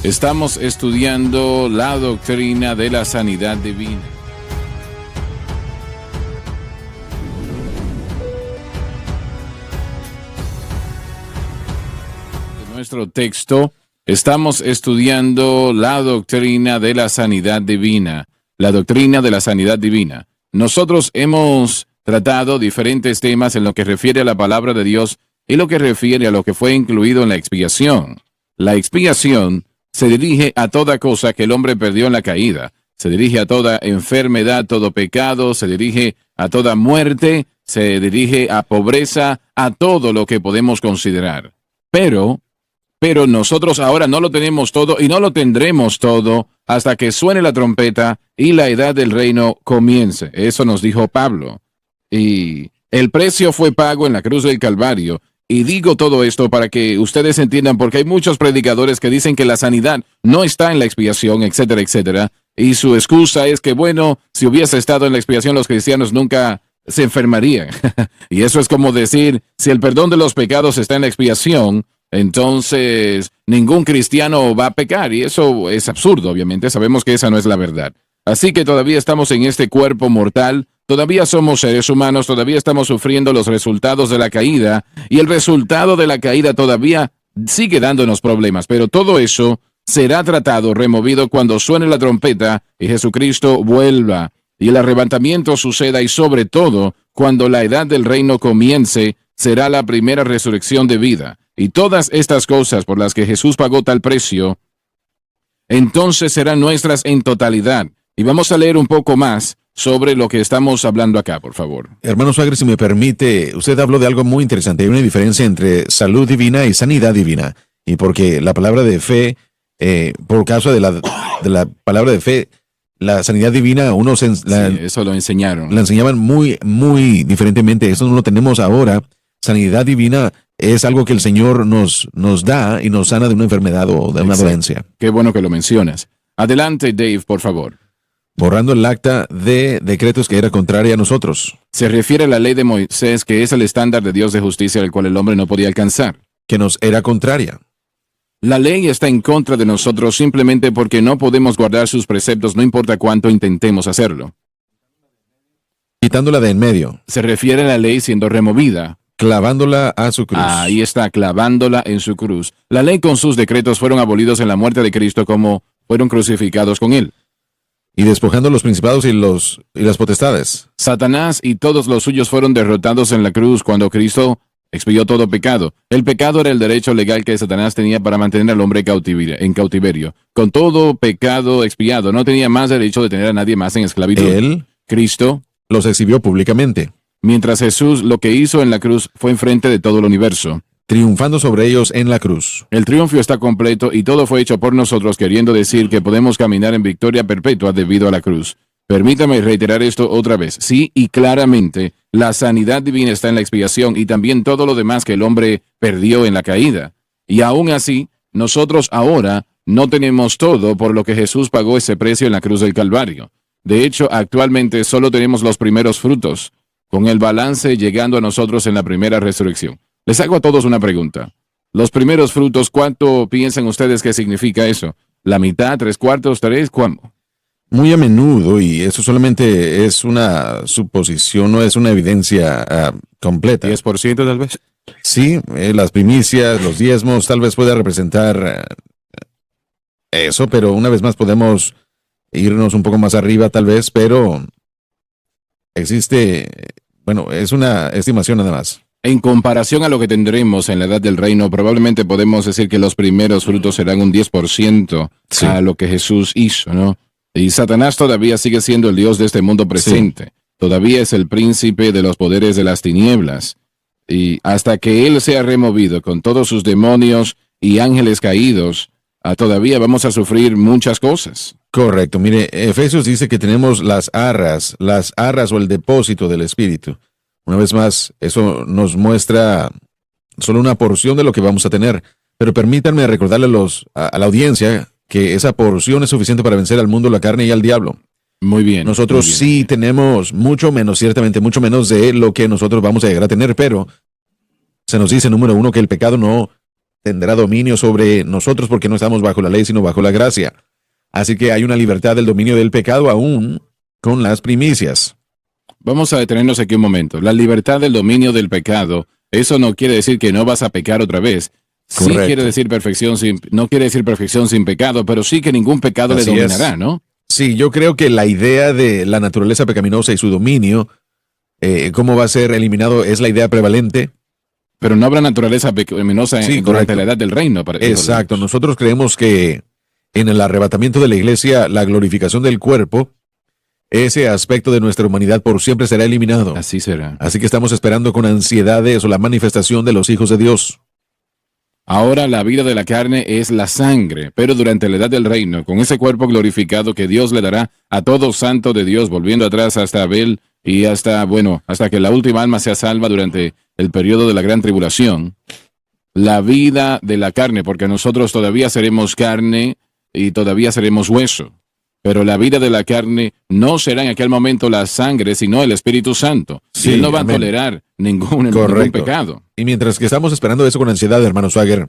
Estamos estudiando la doctrina de la sanidad divina. En nuestro texto, estamos estudiando la doctrina de la sanidad divina. La doctrina de la sanidad divina. Nosotros hemos tratado diferentes temas en lo que refiere a la palabra de Dios y lo que refiere a lo que fue incluido en la expiación. La expiación se dirige a toda cosa que el hombre perdió en la caída. Se dirige a toda enfermedad, todo pecado, se dirige a toda muerte, se dirige a pobreza, a todo lo que podemos considerar. Pero nosotros ahora no lo tenemos todo y no lo tendremos todo hasta que suene la trompeta y la edad del reino comience. Eso nos dijo Pablo. Y el precio fue pago en la cruz del Calvario. Y digo todo esto para que ustedes entiendan, porque hay muchos predicadores que dicen que la sanidad no está en la expiación, etcétera, etcétera. Y su excusa es que, bueno, si hubiese estado en la expiación, los cristianos nunca se enfermarían. Y eso es como decir, si el perdón de los pecados está en la expiación, entonces ningún cristiano va a pecar. Y eso es absurdo, obviamente. Sabemos que esa no es la verdad. Así que todavía estamos en este cuerpo mortal. Todavía somos seres humanos, todavía estamos sufriendo los resultados de la caída, y el resultado de la caída todavía sigue dándonos problemas, pero todo eso será tratado, removido cuando suene la trompeta y Jesucristo vuelva, y el arrebatamiento suceda, y sobre todo, cuando la edad del reino comience, será la primera resurrección de vida. Y todas estas cosas por las que Jesús pagó tal precio, entonces serán nuestras en totalidad. Y vamos a leer un poco más sobre lo que estamos hablando acá, por favor. Hermano Suárez, si me permite, usted habló de algo muy interesante. Hay una diferencia entre salud divina y sanidad divina. Y porque la palabra de fe, por causa de la palabra de fe, la sanidad divina, eso lo enseñaron. La enseñaban muy, muy diferentemente. Eso no lo tenemos ahora. Sanidad divina es algo que el Señor nos da y nos sana de una enfermedad o de una dolencia. Qué bueno que lo mencionas. Adelante, Dave, por favor. Borrando el acta de decretos que era contraria a nosotros. Se refiere a la ley de Moisés, que es el estándar de Dios de justicia al cual el hombre no podía alcanzar. Que nos era contraria. La ley está en contra de nosotros simplemente porque no podemos guardar sus preceptos, no importa cuánto intentemos hacerlo. Quitándola de en medio. Se refiere a la ley siendo removida. Clavándola a su cruz. Ahí está, clavándola en su cruz. La ley con sus decretos fueron abolidos en la muerte de Cristo como fueron crucificados con él. Y despojando los principados y las potestades. Satanás y todos los suyos fueron derrotados en la cruz cuando Cristo expió todo pecado. El pecado era el derecho legal que Satanás tenía para mantener al hombre en cautiverio. Con todo pecado expiado, no tenía más derecho de tener a nadie más en esclavitud. Él, Cristo, los exhibió públicamente. Mientras Jesús lo que hizo en la cruz fue enfrente de todo el universo. Triunfando sobre ellos en la cruz. El triunfo está completo y todo fue hecho por nosotros, queriendo decir que podemos caminar en victoria perpetua debido a la cruz. Permítame reiterar esto otra vez. Sí, y claramente, la sanidad divina está en la expiación y también todo lo demás que el hombre perdió en la caída. Y aún así, nosotros ahora no tenemos todo por lo que Jesús pagó ese precio en la cruz del Calvario. De hecho, actualmente solo tenemos los primeros frutos, con el balance llegando a nosotros en la primera resurrección. Les hago a todos una pregunta. Los primeros frutos, ¿cuánto piensan ustedes que significa eso? ¿La mitad, 3/4, 3? ¿Cuándo? Muy a menudo, y eso solamente es una suposición, no es una evidencia completa. 10% tal vez. Sí, las primicias, los diezmos, tal vez pueda representar eso, pero una vez más podemos irnos un poco más arriba tal vez, pero existe, es una estimación nada más. En comparación a lo que tendremos en la edad del reino, probablemente podemos decir que los primeros frutos serán un 10% sí, a lo que Jesús hizo, ¿no? Y Satanás todavía sigue siendo el Dios de este mundo presente. Sí. Todavía es el príncipe de los poderes de las tinieblas. Y hasta que él sea removido con todos sus demonios y ángeles caídos, todavía vamos a sufrir muchas cosas. Correcto. Mire, Efesios dice que tenemos las arras o el depósito del Espíritu. Una vez más, eso nos muestra solo una porción de lo que vamos a tener. Pero permítanme recordarle a la audiencia que esa porción es suficiente para vencer al mundo, la carne y al diablo. Muy bien. Nosotros muy bien. Sí tenemos mucho menos, ciertamente mucho menos de lo que nosotros vamos a llegar a tener, pero se nos dice, número uno, que el pecado no tendrá dominio sobre nosotros porque no estamos bajo la ley, sino bajo la gracia. Así que hay una libertad del dominio del pecado aún con las primicias. Vamos a detenernos aquí un momento. La libertad del dominio del pecado, eso no quiere decir que no vas a pecar otra vez. Sí Correcto. quiere decir no quiere decir perfección sin pecado, pero sí que ningún pecado Así le dominará, es. ¿no? Sí, yo creo que la idea de la naturaleza pecaminosa y su dominio, cómo va a ser eliminado, es la idea prevalente. Pero no habrá naturaleza pecaminosa Sí, durante correcto. la edad del reino. Exacto. Nosotros creemos que en el arrebatamiento de la iglesia, la glorificación del cuerpo, ese aspecto de nuestra humanidad por siempre será eliminado. Así será. Así que estamos esperando con ansiedad eso, la manifestación de los hijos de Dios. Ahora la vida de la carne es la sangre, pero durante la edad del reino, con ese cuerpo glorificado que Dios le dará a todo santo de Dios, volviendo atrás hasta Abel y hasta que la última alma sea salva durante el periodo de la gran tribulación, la vida de la carne, porque nosotros todavía seremos carne y todavía seremos hueso, pero la vida de la carne no será en aquel momento la sangre, sino el Espíritu Santo. Sí, y Él no va amén. a tolerar ningún Correcto. pecado. Y mientras que estamos esperando eso con ansiedad, hermano Swagger,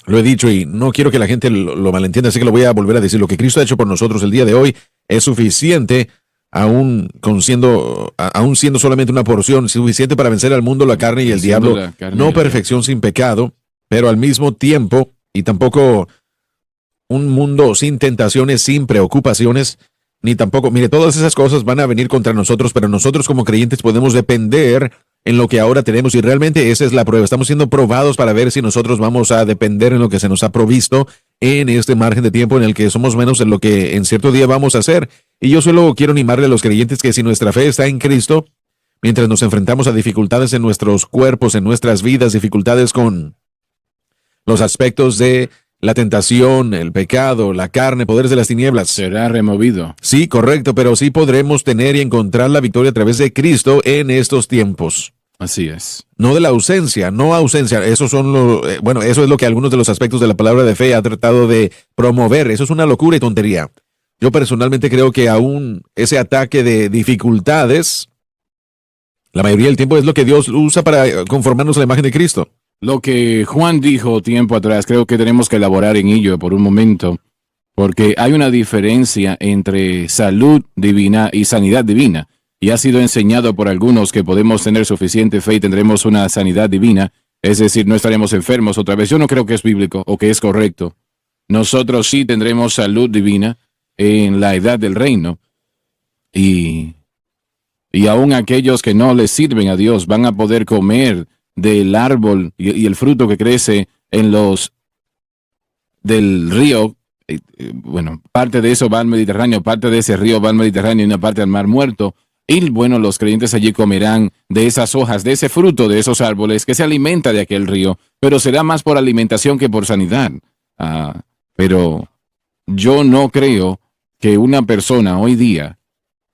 lo he dicho y no quiero que la gente lo malentienda, así que lo voy a volver a decir. Lo que Cristo ha hecho por nosotros el día de hoy es suficiente, aún siendo solamente una porción, suficiente para vencer al mundo, la carne y el Siendo diablo. la carne y No el perfección sin pecado, pero al mismo tiempo, y tampoco un mundo sin tentaciones, sin preocupaciones, ni tampoco, mire, todas esas cosas van a venir contra nosotros, pero nosotros como creyentes podemos depender en lo que ahora tenemos y realmente esa es la prueba. Estamos siendo probados para ver si nosotros vamos a depender en lo que se nos ha provisto en este margen de tiempo en el que somos menos en lo que en cierto día vamos a hacer. Y yo solo quiero animarle a los creyentes que si nuestra fe está en Cristo, mientras nos enfrentamos a dificultades en nuestros cuerpos, en nuestras vidas, dificultades con los aspectos de la tentación, el pecado, la carne, poderes de las tinieblas. Será removido. Sí, correcto, pero sí podremos tener y encontrar la victoria a través de Cristo en estos tiempos. Así es. No de la ausencia, no ausencia. Eso es lo que algunos de los aspectos de la palabra de fe ha tratado de promover. Eso es una locura y tontería. Yo personalmente creo que aún ese ataque de dificultades, la mayoría del tiempo es lo que Dios usa para conformarnos a la imagen de Cristo. Lo que Juan dijo tiempo atrás, creo que tenemos que elaborar en ello por un momento, porque hay una diferencia entre salud divina y sanidad divina, y ha sido enseñado por algunos que podemos tener suficiente fe y tendremos una sanidad divina, es decir, no estaremos enfermos otra vez. Yo no creo que es bíblico o que es correcto. Nosotros sí tendremos salud divina en la edad del reino, y aún aquellos que no les sirven a Dios van a poder comer del árbol y el fruto que crece del río. Parte de eso va al Mediterráneo, parte de ese río va al Mediterráneo y una parte al Mar Muerto. Y los creyentes allí comerán de esas hojas, de ese fruto de esos árboles que se alimenta de aquel río, pero será más por alimentación que por sanidad. Pero yo no creo que una persona hoy día,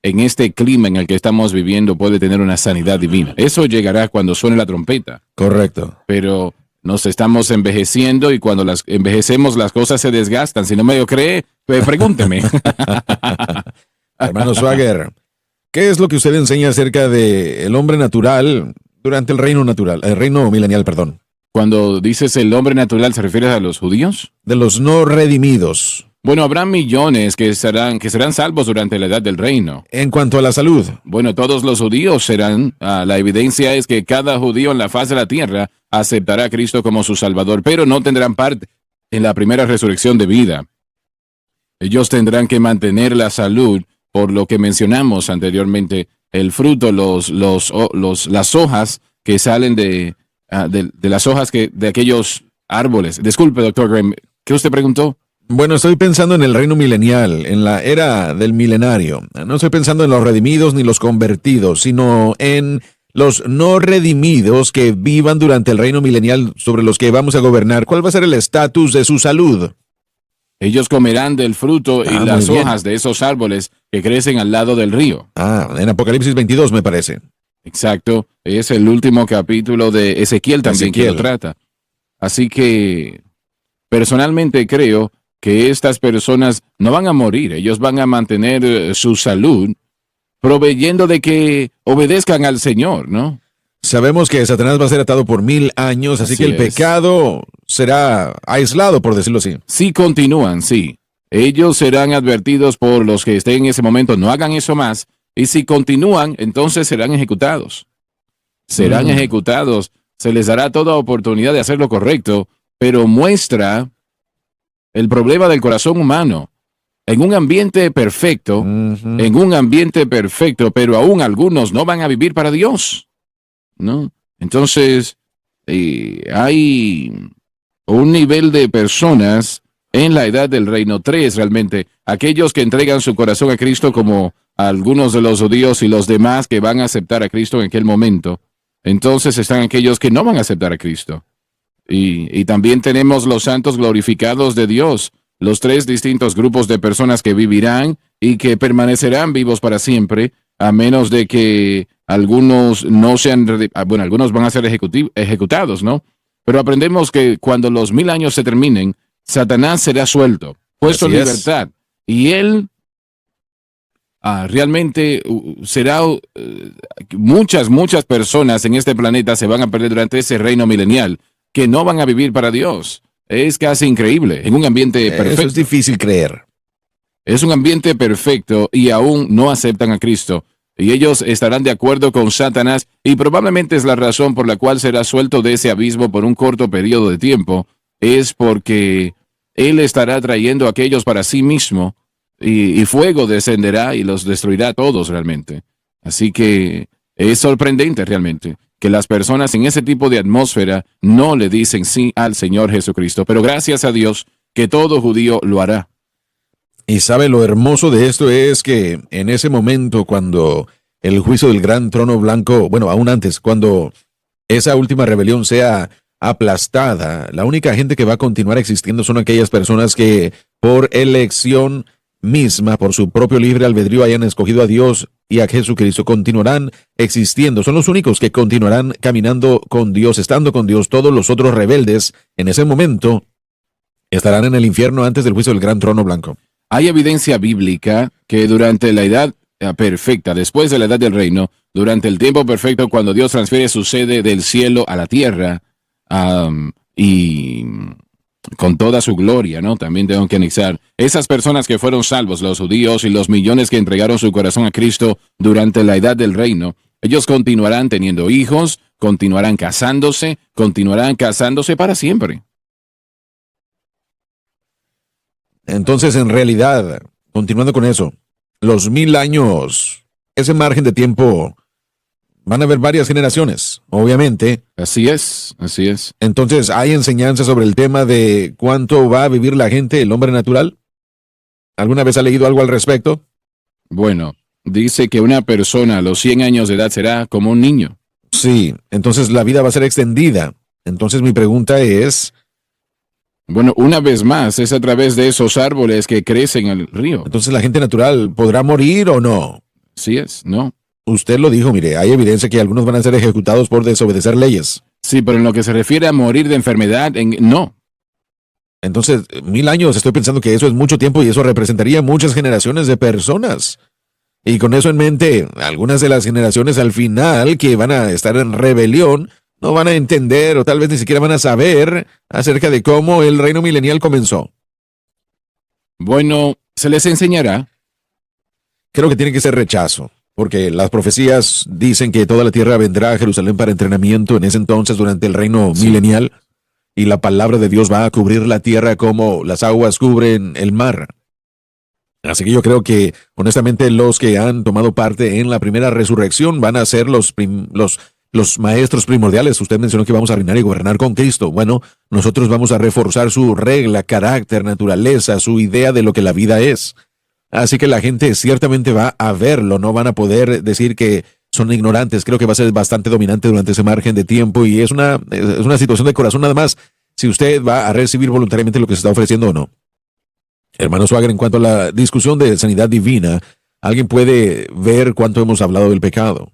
en este clima en el que estamos viviendo, puede tener una sanidad divina. Eso llegará cuando suene la trompeta. Correcto. Pero nos estamos envejeciendo y cuando envejecemos las cosas se desgastan. Si no me lo cree, pregúnteme. Hermano Swagger, ¿qué es lo que usted enseña acerca del hombre natural durante el reino milenial, perdón? Cuando dices el hombre natural, ¿se refiere a los judíos? De los no redimidos. Bueno, habrá millones que serán salvos durante la edad del reino. En cuanto a la salud. Bueno, todos los judíos serán. La evidencia es que cada judío en la faz de la tierra aceptará a Cristo como su Salvador, pero no tendrán parte en la primera resurrección de vida. Ellos tendrán que mantener la salud por lo que mencionamos anteriormente, el fruto, las hojas que salen de las hojas de aquellos árboles. Disculpe, doctor Graham, ¿qué usted preguntó? Bueno, estoy pensando en el reino milenial, en la era del milenario. No estoy pensando en los redimidos ni los convertidos, sino en los no redimidos que vivan durante el reino milenial sobre los que vamos a gobernar. ¿Cuál va a ser el estatus de su salud? Ellos comerán del fruto y las hojas de esos árboles que crecen al lado del río. En Apocalipsis 22 me parece. Exacto, es el último capítulo de Ezequiel también que lo trata. Así que personalmente creo que estas personas no van a morir, ellos van a mantener su salud, proveyendo de que obedezcan al Señor, ¿no? Sabemos que Satanás va a ser atado por 1000 años, así que el pecado será aislado, por decirlo así. Si continúan, sí. Ellos serán advertidos por los que estén en ese momento, no hagan eso más. Y si continúan, entonces serán ejecutados. Serán ejecutados. Se les dará toda oportunidad de hacer lo correcto, pero muestra el problema del corazón humano. En un ambiente perfecto, pero aún algunos no van a vivir para Dios, ¿no? Entonces, hay un nivel de personas en la edad del reino 3 realmente, aquellos que entregan su corazón a Cristo como algunos de los judíos y los demás que van a aceptar a Cristo en aquel momento. Entonces están aquellos que no van a aceptar a Cristo. Y también tenemos los santos glorificados de Dios, los 3 distintos grupos de personas que vivirán y que permanecerán vivos para siempre, a menos de que algunos no sean, bueno, algunos van a ser ejecutados, ¿no? Pero aprendemos que cuando los 1000 años se terminen, Satanás será suelto, puesto en libertad, y él realmente será, muchas personas en este planeta se van a perder durante ese reino milenial, que no van a vivir para Dios. Es casi increíble, en un ambiente perfecto. Eso es difícil creer. Es un ambiente perfecto y aún no aceptan a Cristo. Y ellos estarán de acuerdo con Satanás y probablemente es la razón por la cual será suelto de ese abismo por un corto periodo de tiempo. Es porque él estará trayendo a aquellos para sí mismo y fuego descenderá y los destruirá a todos realmente. Así que es sorprendente realmente que las personas en ese tipo de atmósfera no le dicen sí al Señor Jesucristo. Pero gracias a Dios que todo judío lo hará. Y sabe, lo hermoso de esto es que en ese momento, cuando el juicio del gran trono blanco, bueno, aún antes, cuando esa última rebelión sea aplastada, la única gente que va a continuar existiendo son aquellas personas que por elección misma, por su propio libre albedrío, hayan escogido a Dios y a Jesucristo. Continuarán existiendo, son los únicos que continuarán caminando con Dios, estando con Dios. Todos los otros rebeldes en ese momento estarán en el infierno antes del juicio del gran trono blanco. Hay evidencia bíblica que durante la edad perfecta, después de la edad del reino, durante el tiempo perfecto, cuando Dios transfiere su sede del cielo a la tierra, y con toda su gloria, ¿no? También tengo que anexar esas personas que fueron salvos, los judíos y los millones que entregaron su corazón a Cristo durante la edad del reino. Ellos continuarán teniendo hijos, continuarán casándose para siempre. Entonces, en realidad, continuando con eso, los 1000 años, ese margen de tiempo, van a haber varias generaciones, obviamente. Así es, así es. Entonces, ¿hay enseñanza sobre el tema de cuánto va a vivir la gente, el hombre natural? ¿Alguna vez ha leído algo al respecto? Bueno, dice que una persona a los 100 años de edad será como un niño. Sí, entonces la vida va a ser extendida. Entonces mi pregunta es... Bueno, una vez más, es a través de esos árboles que crecen en el río. Entonces, ¿la gente natural podrá morir o no? Sí es, no. Usted lo dijo, mire, hay evidencia que algunos van a ser ejecutados por desobedecer leyes. Sí, pero en lo que se refiere a morir de enfermedad, no. Entonces, 1000 años, estoy pensando que eso es mucho tiempo y eso representaría muchas generaciones de personas. Y con eso en mente, algunas de las generaciones al final que van a estar en rebelión no van a entender o tal vez ni siquiera van a saber acerca de cómo el reino milenial comenzó. Bueno, se les enseñará. Creo que tiene que ser rechazo, porque las profecías dicen que toda la tierra vendrá a Jerusalén para entrenamiento en ese entonces durante el reino milenial, y la palabra de Dios va a cubrir la tierra como las aguas cubren el mar. Así que yo creo que, honestamente, los que han tomado parte en la primera resurrección van a ser los maestros primordiales. Usted mencionó que vamos a reinar y gobernar con Cristo. Bueno, nosotros vamos a reforzar su regla, carácter, naturaleza, su idea de lo que la vida es. Así que la gente ciertamente va a verlo, no van a poder decir que son ignorantes. Creo que va a ser bastante dominante durante ese margen de tiempo y es una situación de corazón nada más si usted va a recibir voluntariamente lo que se está ofreciendo o no. Hermano Swagger, en cuanto a la discusión de sanidad divina, alguien puede ver cuánto hemos hablado del pecado.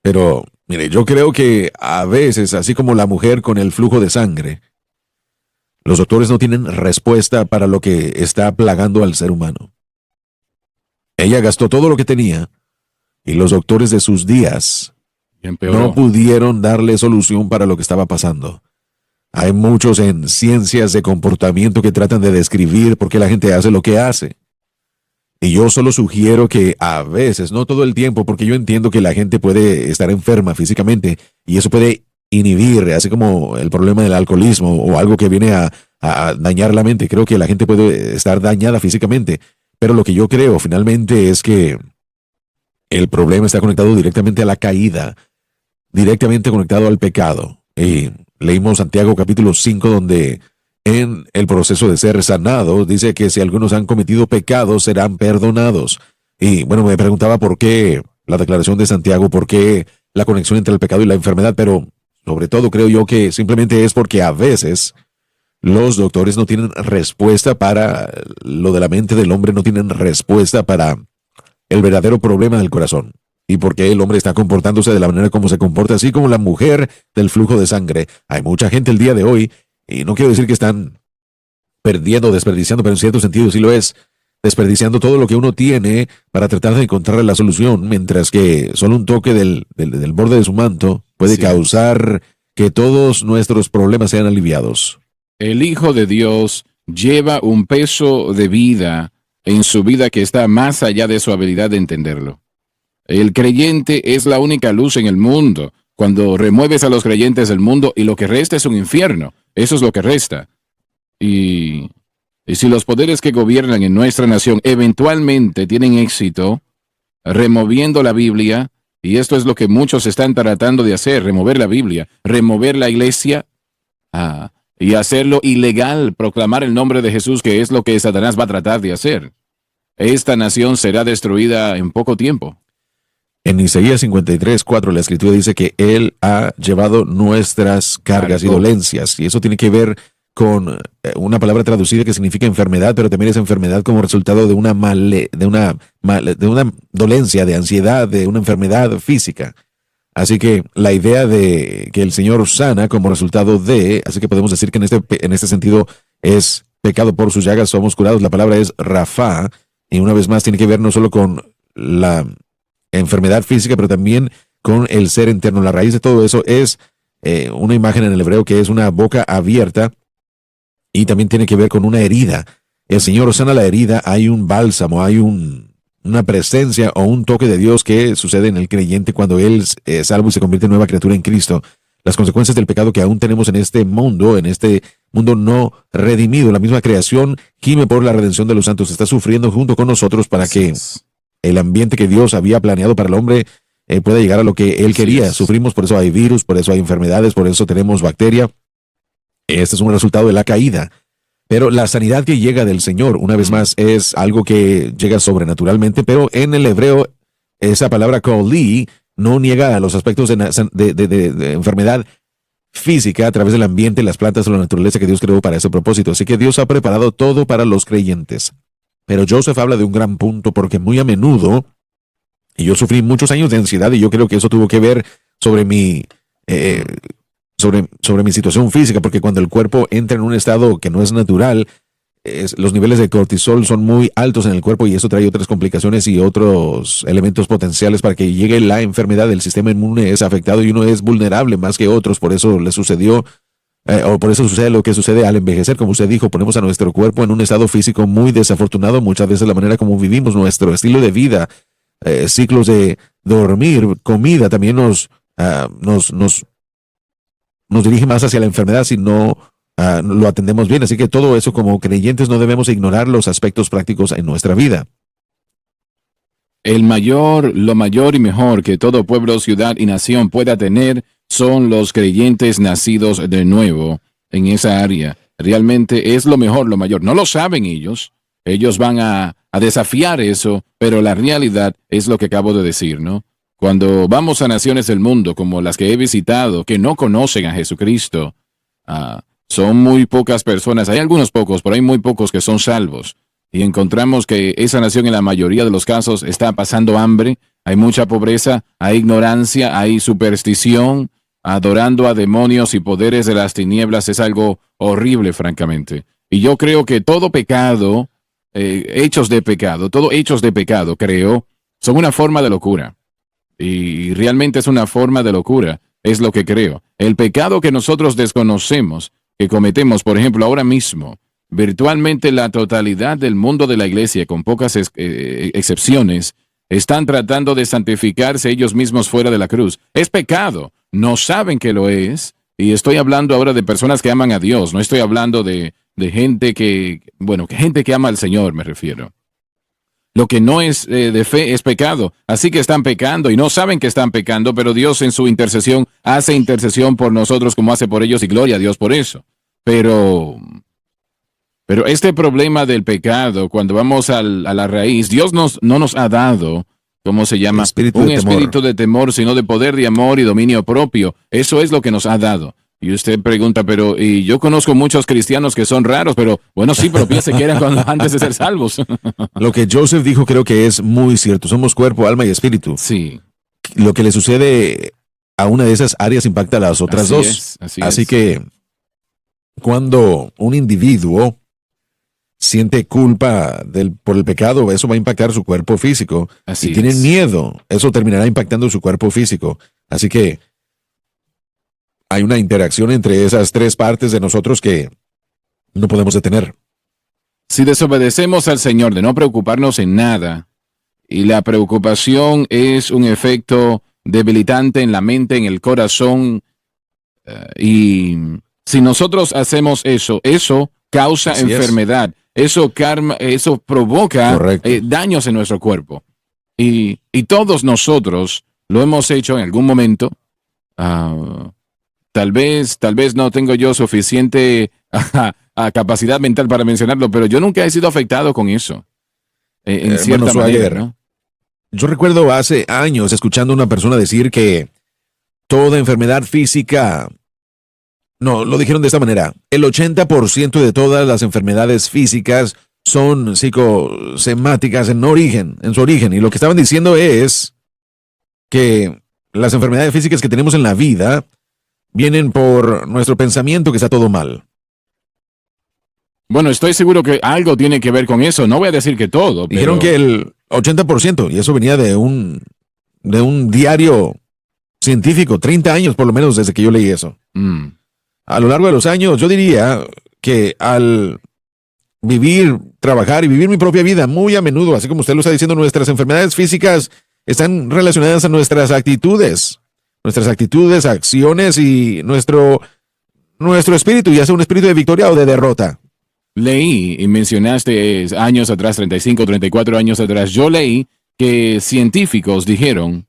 Pero, mire, yo creo que a veces, así como la mujer con el flujo de sangre, los doctores no tienen respuesta para lo que está plagando al ser humano. Ella gastó todo lo que tenía y los doctores de sus días Y empeoró. No pudieron darle solución para lo que estaba pasando. Hay muchos en ciencias de comportamiento que tratan de describir por qué la gente hace lo que hace. Y yo solo sugiero que a veces, no todo el tiempo, porque yo entiendo que la gente puede estar enferma físicamente y eso puede inhibir, así como el problema del alcoholismo o algo que viene a dañar la mente. Creo que la gente puede estar dañada físicamente, pero lo que yo creo finalmente es que el problema está conectado directamente a la caída, directamente conectado al pecado. Y leímos Santiago capítulo 5 donde en el proceso de ser sanado dice que si algunos han cometido pecados serán perdonados. Y bueno, me preguntaba por qué la declaración de Santiago, por qué la conexión entre el pecado y la enfermedad, pero sobre todo creo yo que simplemente es porque a veces los doctores no tienen respuesta para lo de la mente del hombre, no tienen respuesta para el verdadero problema del corazón. Y por qué el hombre está comportándose de la manera como se comporta, así como la mujer del flujo de sangre. Hay mucha gente el día de hoy, y no quiero decir que están perdiendo, desperdiciando, pero en cierto sentido sí lo es, desperdiciando todo lo que uno tiene para tratar de encontrar la solución, mientras que solo un toque del borde de su manto puede causar que todos nuestros problemas sean aliviados. El Hijo de Dios lleva un peso de vida en su vida que está más allá de su habilidad de entenderlo. El creyente es la única luz en el mundo. Cuando remueves a los creyentes del mundo y lo que resta es un infierno, eso es lo que resta. Y si los poderes que gobiernan en nuestra nación eventualmente tienen éxito removiendo la Biblia, y esto es lo que muchos están tratando de hacer, remover la Biblia, remover la iglesia, y hacerlo ilegal, proclamar el nombre de Jesús, que es lo que Satanás va a tratar de hacer. Esta nación será destruida en poco tiempo. En Isaías 53:4 la Escritura dice que Él ha llevado nuestras cargas y dolencias, y eso tiene que ver con una palabra traducida que significa enfermedad, pero también es enfermedad como resultado de una dolencia, de ansiedad, de una enfermedad física. Así que la idea de que el Señor sana como resultado de, así que podemos decir que en este sentido es pecado por sus llagas, somos curados. La palabra es Rafa, y una vez más tiene que ver no solo con la enfermedad física, pero también con el ser interno. La raíz de todo eso es una imagen en el hebreo que es una boca abierta y también tiene que ver con una herida. El Señor sana la herida, hay un bálsamo, hay una presencia o un toque de Dios que sucede en el creyente cuando él es salvo y se convierte en nueva criatura en Cristo. Las consecuencias del pecado que aún tenemos en este mundo no redimido, la misma creación gime por la redención de los santos, está sufriendo junto con nosotros para que el ambiente que Dios había planeado para el hombre pueda llegar a lo que él quería. Sufrimos, por eso hay virus, por eso hay enfermedades, por eso tenemos bacteria. Este es un resultado de la caída. Pero la sanidad que llega del Señor, una vez más, es algo que llega sobrenaturalmente, pero en el hebreo, esa palabra koli no niega los aspectos de enfermedad física a través del ambiente, las plantas o la naturaleza que Dios creó para ese propósito. Así que Dios ha preparado todo para los creyentes. Pero Joseph habla de un gran punto porque muy a menudo, y yo sufrí muchos años de ansiedad y yo creo que eso tuvo que ver sobre mi situación física, porque cuando el cuerpo entra en un estado que no es natural, los niveles de cortisol son muy altos en el cuerpo y eso trae otras complicaciones y otros elementos potenciales para que llegue la enfermedad. El sistema inmune es afectado y uno es vulnerable más que otros, por eso le sucedió o por eso sucede lo que sucede al envejecer. Como usted dijo, ponemos a nuestro cuerpo en un estado físico muy desafortunado, muchas veces la manera como vivimos, nuestro estilo de vida, ciclos de dormir, comida, también nos dirige más hacia la enfermedad si no lo atendemos bien. Así que todo eso, como creyentes, no debemos ignorar los aspectos prácticos en nuestra vida. Lo mayor y mejor que todo pueblo, ciudad y nación pueda tener son los creyentes nacidos de nuevo en esa área. Realmente es lo mejor, lo mayor. No lo saben ellos. Ellos van a desafiar eso, pero la realidad es lo que acabo de decir, ¿no? Cuando vamos a naciones del mundo como las que he visitado, que no conocen a Jesucristo, son muy pocas personas. Hay algunos pocos, pero hay muy pocos que son salvos. Y encontramos que esa nación en la mayoría de los casos está pasando hambre, hay mucha pobreza, hay ignorancia, hay superstición, adorando a demonios y poderes de las tinieblas. Es algo horrible, francamente. Y yo creo que todo pecado, hechos de pecado, creo, son una forma de locura. Y realmente es una forma de locura, es lo que creo. El pecado que nosotros desconocemos, que cometemos, por ejemplo, ahora mismo, virtualmente la totalidad del mundo de la iglesia, con pocas excepciones, están tratando de santificarse ellos mismos fuera de la cruz. Es pecado, no saben que lo es, y estoy hablando ahora de personas que aman a Dios, no estoy hablando de gente gente que ama al Señor, me refiero. Lo que no es de fe es pecado. Así que están pecando y no saben que están pecando, pero Dios en su intercesión hace intercesión por nosotros como hace por ellos y gloria a Dios por eso. Pero este problema del pecado, cuando vamos a la raíz, Dios no nos ha dado, ¿cómo se llama? Un espíritu de temor, sino de poder, de amor y dominio propio. Eso es lo que nos ha dado. Y usted pregunta, y yo conozco muchos cristianos que son raros, pero bueno, sí, pero piense que eran antes de ser salvos. Lo que Joseph dijo creo que es muy cierto. Somos cuerpo, alma y espíritu. Sí. Lo que le sucede a una de esas áreas impacta a las otras dos. Así que cuando un individuo siente culpa por el pecado, eso va a impactar su cuerpo físico. Si tienen miedo, eso terminará impactando su cuerpo físico. Así que hay una interacción entre esas tres partes de nosotros que no podemos detener. Si desobedecemos al Señor de no preocuparnos en nada, y la preocupación es un efecto debilitante en la mente, en el corazón, y si nosotros hacemos eso causa enfermedad, eso provoca daños en nuestro cuerpo. Y todos nosotros lo hemos hecho en algún momento. Tal vez no tengo yo suficiente capacidad mental para mencionarlo, pero yo nunca he sido afectado con eso. En cierta manera, ¿no? Yo recuerdo hace años escuchando a una persona decir que toda enfermedad física, no, lo dijeron de esta manera, el 80% de todas las enfermedades físicas son psicosomáticas en su origen. Y lo que estaban diciendo es que las enfermedades físicas que tenemos en la vida vienen por nuestro pensamiento que está todo mal. Bueno, estoy seguro que algo tiene que ver con eso. No voy a decir que todo. Dijeron que el 80%, y eso venía de un diario científico, 30 años por lo menos desde que yo leí eso. A lo largo de los años, yo diría que al trabajar y vivir mi propia vida, muy a menudo, así como usted lo está diciendo, nuestras enfermedades físicas están relacionadas a nuestras actitudes, acciones y nuestro espíritu, ya sea un espíritu de victoria o de derrota. Leí, y mencionaste años atrás, 35, 34 años atrás, yo leí que científicos dijeron,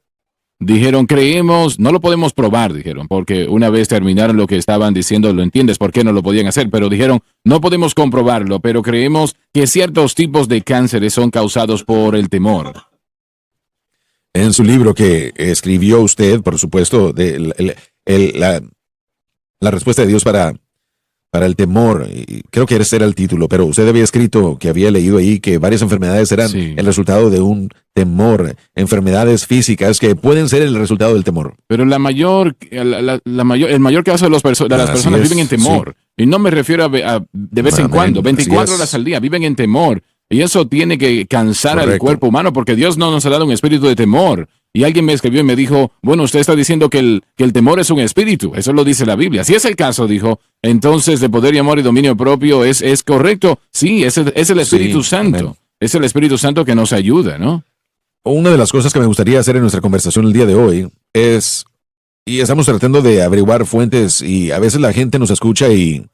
creemos, no lo podemos probar, dijeron, porque una vez terminaron lo que estaban diciendo, lo entiendes por qué no lo podían hacer, pero dijeron, no podemos comprobarlo, pero creemos que ciertos tipos de cánceres son causados por el temor. En su libro que escribió usted, por supuesto, la respuesta de Dios para el temor, y creo que ese era el título, pero usted había escrito que había leído ahí que varias enfermedades eran el resultado de un temor, enfermedades físicas que pueden ser el resultado del temor. Pero el mayor caso de las personas viven en temor, y no me refiero a de vez en cuando, 24 horas al día, viven en temor. Y eso tiene que cansar al cuerpo humano porque Dios no nos ha dado un espíritu de temor. Y alguien me escribió y me dijo, bueno, usted está diciendo que el temor es un espíritu. Eso lo dice la Biblia. Si es el caso, dijo, entonces de poder y amor y dominio propio es correcto. Sí, es el Espíritu Santo. Amén. Es el Espíritu Santo que nos ayuda, ¿no? Una de las cosas que me gustaría hacer en nuestra conversación el día de hoy y estamos tratando de averiguar fuentes y a veces la gente nos escucha y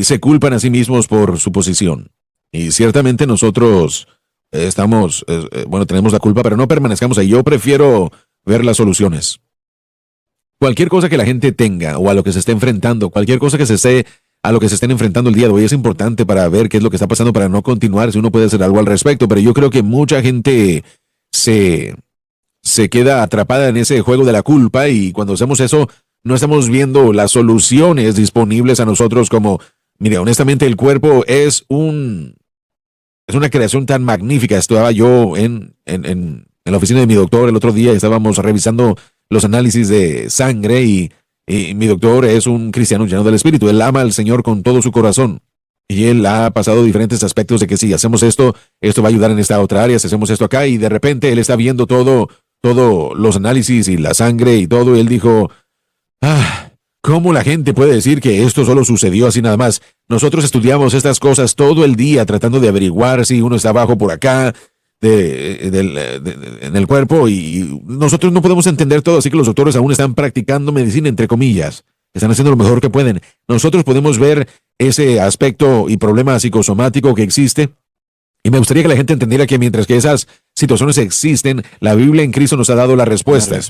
se culpan a sí mismos por su posición. Y ciertamente nosotros tenemos la culpa, pero no permanezcamos ahí. Yo prefiero ver las soluciones. Cualquier cosa que la gente tenga o a lo que se esté enfrentando, a lo que se estén enfrentando el día de hoy es importante para ver qué es lo que está pasando para no continuar, si uno puede hacer algo al respecto. Pero yo creo que mucha gente se queda atrapada en ese juego de la culpa y cuando hacemos eso no estamos viendo las soluciones disponibles a nosotros como, mire, honestamente el cuerpo es una creación tan magnífica. Estaba yo en la oficina de mi doctor el otro día, estábamos revisando los análisis de sangre y mi doctor es un cristiano lleno del Espíritu. Él ama al Señor con todo su corazón. Y él ha pasado diferentes aspectos de que si hacemos esto va a ayudar en esta otra área, si hacemos esto acá, y de repente él está viendo todo todos los análisis y la sangre y todo, y él dijo, ¿cómo la gente puede decir que esto solo sucedió así nada más? Nosotros estudiamos estas cosas todo el día tratando de averiguar si uno está abajo por acá en el cuerpo, y nosotros no podemos entender todo, así que los doctores aún están practicando medicina, entre comillas. Están haciendo lo mejor que pueden. Nosotros podemos ver ese aspecto y problema psicosomático que existe. Y me gustaría que la gente entendiera que mientras que esas situaciones existen, la Biblia en Cristo nos ha dado la respuesta.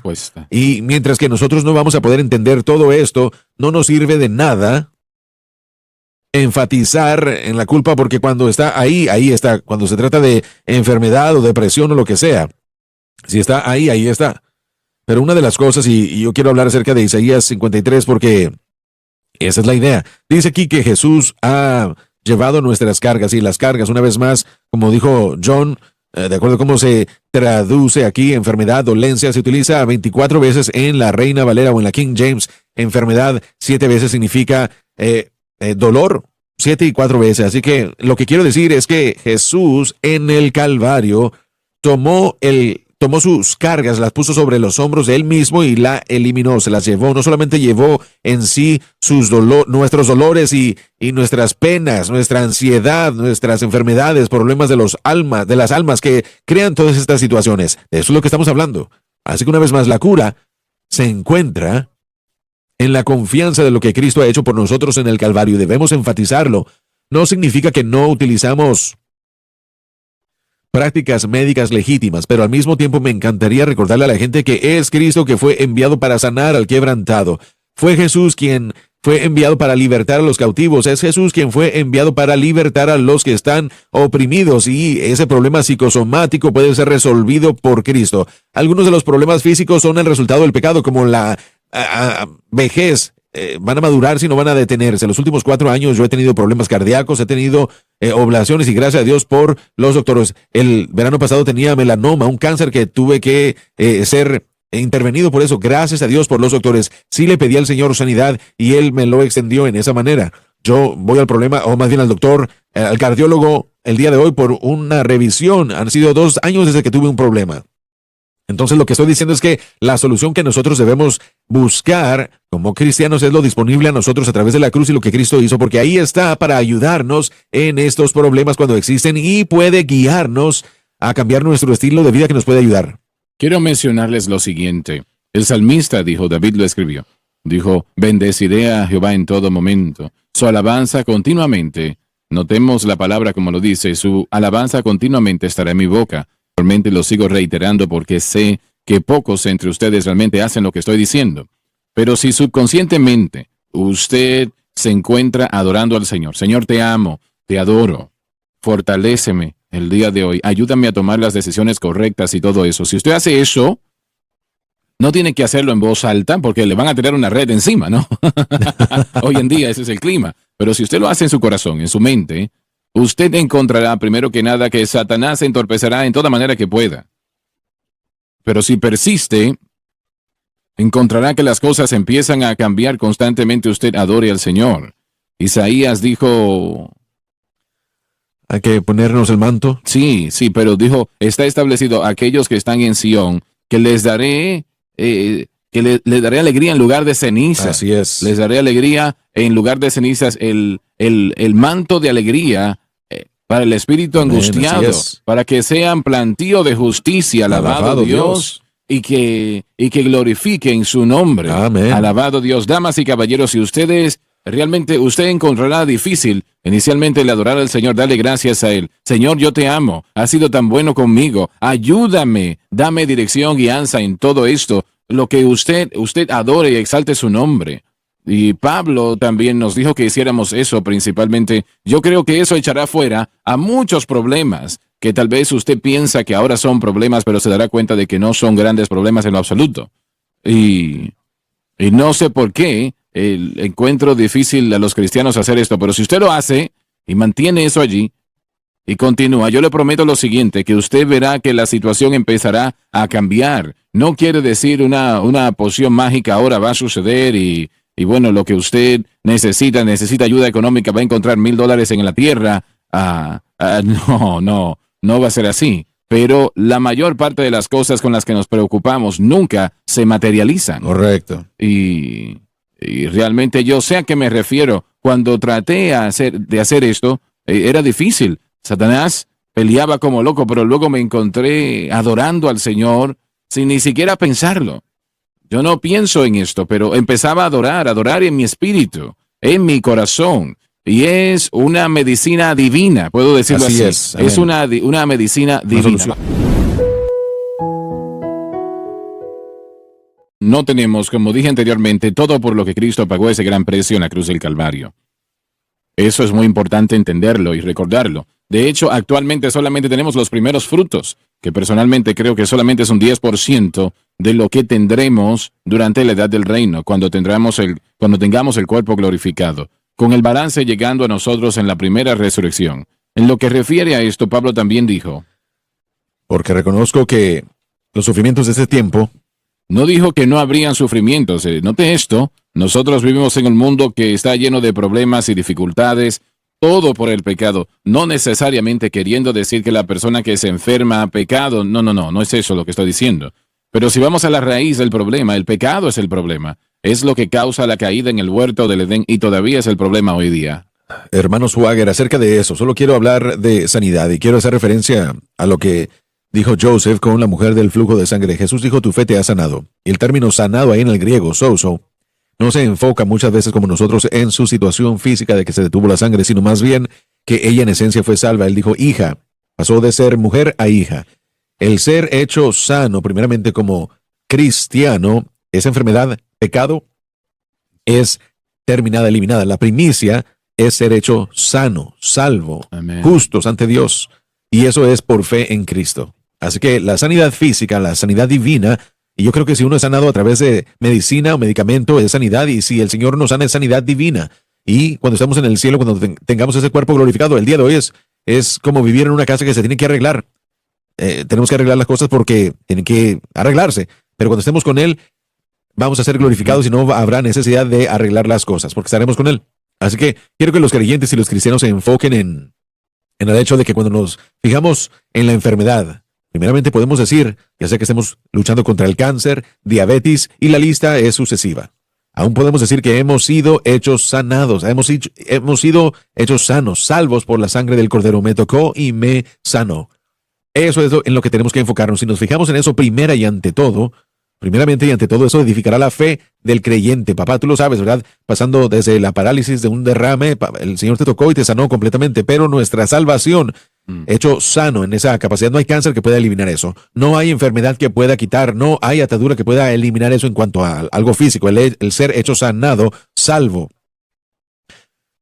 Y mientras que nosotros no vamos a poder entender todo esto, no nos sirve de nada enfatizar en la culpa, porque cuando está ahí, ahí está. Cuando se trata de enfermedad o depresión o lo que sea, si está ahí, ahí está. Pero una de las cosas, y yo quiero hablar acerca de Isaías 53 porque esa es la idea. Dice aquí que Jesús ha llevado nuestras cargas, y las cargas, una vez más, como dijo John, de acuerdo a cómo se traduce aquí, enfermedad, dolencia, se utiliza 24 veces en la Reina Valera o en la King James. Enfermedad 7 veces significa dolor, 7 y 4 veces. Así que lo que quiero decir es que Jesús en el Calvario tomó sus cargas, las puso sobre los hombros de él mismo y la eliminó, se las llevó. No solamente llevó en sí nuestros dolores y nuestras penas, nuestra ansiedad, nuestras enfermedades, problemas de las almas que crean todas estas situaciones. De eso es lo que estamos hablando. Así que una vez más, la cura se encuentra en la confianza de lo que Cristo ha hecho por nosotros en el Calvario. Debemos enfatizarlo. No significa que no utilizamos prácticas médicas legítimas, pero al mismo tiempo me encantaría recordarle a la gente que es Cristo que fue enviado para sanar al quebrantado. Fue Jesús quien fue enviado para libertar a los cautivos. Es Jesús quien fue enviado para libertar a los que están oprimidos, y ese problema psicosomático puede ser resolvido por Cristo. Algunos de los problemas físicos son el resultado del pecado, como la vejez. Van a madurar si no van a detenerse. Los últimos 4 años yo he tenido problemas cardíacos, he tenido oblaciones, y gracias a Dios por los doctores. El verano pasado tenía melanoma, un cáncer que tuve que ser intervenido por eso. Gracias a Dios por los doctores. Sí le pedí al Señor sanidad y Él me lo extendió en esa manera. Yo voy al problema, o más bien al doctor, al cardiólogo el día de hoy por una revisión. Han sido 2 años desde que tuve un problema. Entonces lo que estoy diciendo es que la solución que nosotros debemos buscar como cristianos es lo disponible a nosotros a través de la cruz y lo que Cristo hizo, porque ahí está para ayudarnos en estos problemas cuando existen, y puede guiarnos a cambiar nuestro estilo de vida, que nos puede ayudar. Quiero mencionarles lo siguiente. El salmista dijo, David lo escribió, dijo, bendeciré a Jehová en todo momento, su alabanza continuamente. Notemos la palabra como lo dice, su alabanza continuamente estará en mi boca. Realmente lo sigo reiterando porque sé que pocos entre ustedes realmente hacen lo que estoy diciendo. Pero si subconscientemente usted se encuentra adorando al Señor, Señor, te amo, te adoro, fortaléceme el día de hoy, ayúdame a tomar las decisiones correctas y todo eso. Si usted hace eso, no tiene que hacerlo en voz alta porque le van a tirar una red encima, ¿no? Hoy en día ese es el clima. Pero si usted lo hace en su corazón, en su mente, usted encontrará, primero que nada, que Satanás se entorpecerá en toda manera que pueda. Pero si persiste, encontrará que las cosas empiezan a cambiar constantemente. Usted adore al Señor. Isaías dijo... ¿Hay que ponernos el manto? Sí, pero dijo, está establecido aquellos que están en Sión, que les daré... les daré alegría en lugar de cenizas. Así es. Les daré alegría en lugar de cenizas, el manto de alegría para el espíritu angustiado, para que sean plantío de justicia, alabado Dios, y que glorifiquen su nombre. Amén. Alabado Dios. Damas y caballeros, si ustedes realmente, usted encontrará difícil inicialmente el adorar al Señor, darle gracias a Él. Señor, yo te amo, has sido tan bueno conmigo, ayúdame, dame dirección, guianza en todo esto, lo que usted adore y exalte su nombre. Y Pablo también nos dijo que hiciéramos eso principalmente. Yo creo que eso echará fuera a muchos problemas que tal vez usted piensa que ahora son problemas, pero se dará cuenta de que no son grandes problemas en lo absoluto. Y no sé por qué encuentro difícil a los cristianos hacer esto, pero si usted lo hace y mantiene eso allí y continúa, yo le prometo lo siguiente, que usted verá que la situación empezará a cambiar. No quiere decir una poción mágica ahora va a suceder y bueno, lo que usted necesita ayuda económica, va a encontrar $1,000 en la tierra. No va a ser así. pero la mayor parte de las cosas con las que nos preocupamos nunca se materializan. Correcto. Y realmente yo sé a qué me refiero. Cuando traté de hacer esto, era difícil. Satanás peleaba como loco, pero luego me encontré adorando al Señor sin ni siquiera pensarlo. Yo no pienso en esto, pero empezaba a adorar en mi espíritu, en mi corazón. Y es una medicina divina, puedo decirlo así. Es una medicina divina. No tenemos, como dije anteriormente, todo por lo que Cristo pagó ese gran precio en la cruz del Calvario. Eso es muy importante entenderlo y recordarlo. De hecho, actualmente solamente tenemos los primeros frutos, que personalmente creo que solamente es un 10% de lo que tendremos durante la edad del reino, cuando tengamos el cuerpo glorificado, con el balance llegando a nosotros en la primera resurrección. En lo que refiere a esto, Pablo también dijo, porque reconozco que los sufrimientos de este tiempo... No dijo que no habrían sufrimientos. Note esto, nosotros vivimos en un mundo que está lleno de problemas y dificultades, todo por el pecado, no necesariamente queriendo decir que la persona que se enferma ha pecado. No es eso lo que estoy diciendo. Pero si vamos a la raíz del problema, el pecado es el problema. Es lo que causa la caída en el huerto del Edén y todavía es el problema hoy día. Hermano Swagger, acerca de eso, solo quiero hablar de sanidad y quiero hacer referencia a lo que dijo Joseph con la mujer del flujo de sangre. Jesús dijo, tu fe te ha sanado. Y el término sanado ahí en el griego, sozo, no se enfoca muchas veces como nosotros en su situación física de que se detuvo la sangre, sino más bien que ella en esencia fue salva. Él dijo, hija, pasó de ser mujer a hija. El ser hecho sano, primeramente como cristiano, esa enfermedad, pecado, es terminada, eliminada. La primicia es ser hecho sano, salvo, Amén. Justos ante Dios. Y eso es por fe en Cristo. Así que la sanidad física, la sanidad divina, y yo creo que si uno es sanado a través de medicina o medicamento, es sanidad, y si el Señor nos sana es sanidad divina. Y cuando estamos en el cielo, cuando tengamos ese cuerpo glorificado, el día de hoy es como vivir en una casa que se tiene que arreglar. Tenemos que arreglar las cosas porque tienen que arreglarse. Pero cuando estemos con Él, vamos a ser glorificados y no habrá necesidad de arreglar las cosas, porque estaremos con Él. Así que quiero que los creyentes y los cristianos se enfoquen en el hecho de que cuando nos fijamos en la enfermedad, primeramente podemos decir, ya sea que estemos luchando contra el cáncer, diabetes, y la lista es sucesiva. Aún podemos decir que hemos sido hechos sanados, hemos sido hechos sanos, salvos por la sangre del Cordero. Me tocó y me sanó. Eso es en lo que tenemos que enfocarnos. Si nos fijamos en eso primeramente y ante todo, eso edificará la fe del creyente. Papá, tú lo sabes, ¿verdad? Pasando desde la parálisis de un derrame, el Señor te tocó y te sanó completamente, pero nuestra salvación, hecho sano en esa capacidad, no hay cáncer que pueda eliminar eso, no hay enfermedad que pueda quitar, no hay atadura que pueda eliminar eso en cuanto a algo físico, el ser hecho sanado, salvo.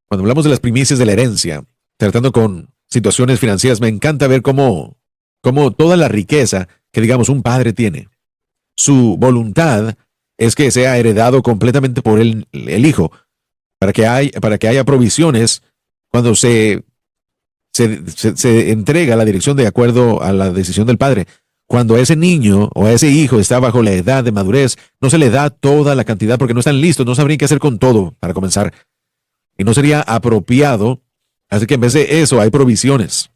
Cuando hablamos de las primicias de la herencia, tratando con situaciones financieras, me encanta ver cómo toda la riqueza que, digamos, un padre tiene, su voluntad es que sea heredado completamente por el hijo, para que haya provisiones cuando se entrega la dirección de acuerdo a la decisión del padre. Cuando ese niño o ese hijo está bajo la edad de madurez, no se le da toda la cantidad porque no están listos, no sabrían qué hacer con todo para comenzar. Y no sería apropiado. Así que en vez de eso hay provisiones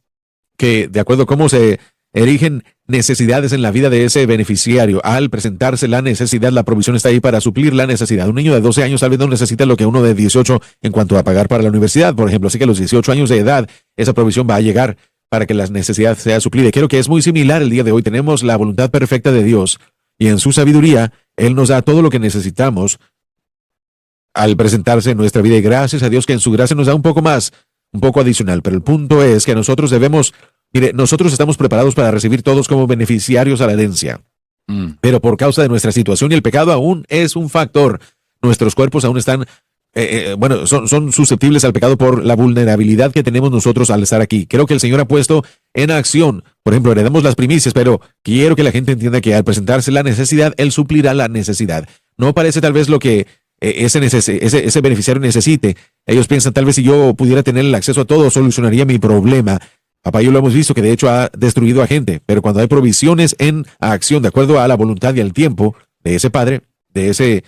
que, de acuerdo a cómo se erigen necesidades en la vida de ese beneficiario, al presentarse la necesidad, la provisión está ahí para suplir la necesidad. Un niño de 12 años tal vez no necesita lo que uno de 18 en cuanto a pagar para la universidad, por ejemplo. Así que a los 18 años de edad, esa provisión va a llegar para que la necesidad sea suplida. Y creo que es muy similar el día de hoy. Tenemos la voluntad perfecta de Dios y en su sabiduría, Él nos da todo lo que necesitamos al presentarse en nuestra vida. Y gracias a Dios que en su gracia nos da un poco más, un poco adicional. Pero el punto es que nosotros debemos... Mire, nosotros estamos preparados para recibir todos como beneficiarios a la herencia. Pero por causa de nuestra situación y el pecado aún es un factor. Nuestros cuerpos aún están, son susceptibles al pecado por la vulnerabilidad que tenemos nosotros al estar aquí. Creo que el Señor ha puesto en acción. Por ejemplo, heredamos las primicias, pero quiero que la gente entienda que al presentarse la necesidad, Él suplirá la necesidad. No parece tal vez lo que ese beneficiario necesite. Ellos piensan, tal vez si yo pudiera tener el acceso a todo, solucionaría mi problema. Papá, yo lo hemos visto que de hecho ha destruido a gente, pero cuando hay provisiones en acción de acuerdo a la voluntad y al tiempo de ese padre, de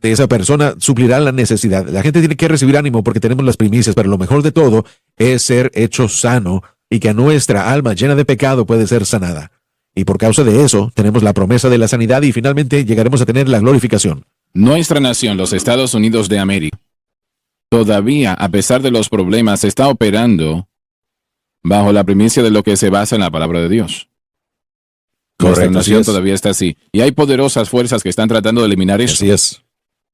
esa persona, suplirá la necesidad. La gente tiene que recibir ánimo porque tenemos las primicias, pero lo mejor de todo es ser hecho sano y que nuestra alma llena de pecado puede ser sanada. Y por causa de eso, tenemos la promesa de la sanidad y finalmente llegaremos a tener la glorificación. Nuestra nación, los Estados Unidos de América, todavía, a pesar de los problemas, está operando bajo la primicia de lo que se basa en la palabra de Dios. Nuestra Correcto, nación así es. todavía está así. Y hay poderosas fuerzas que están tratando de eliminar eso. Así es.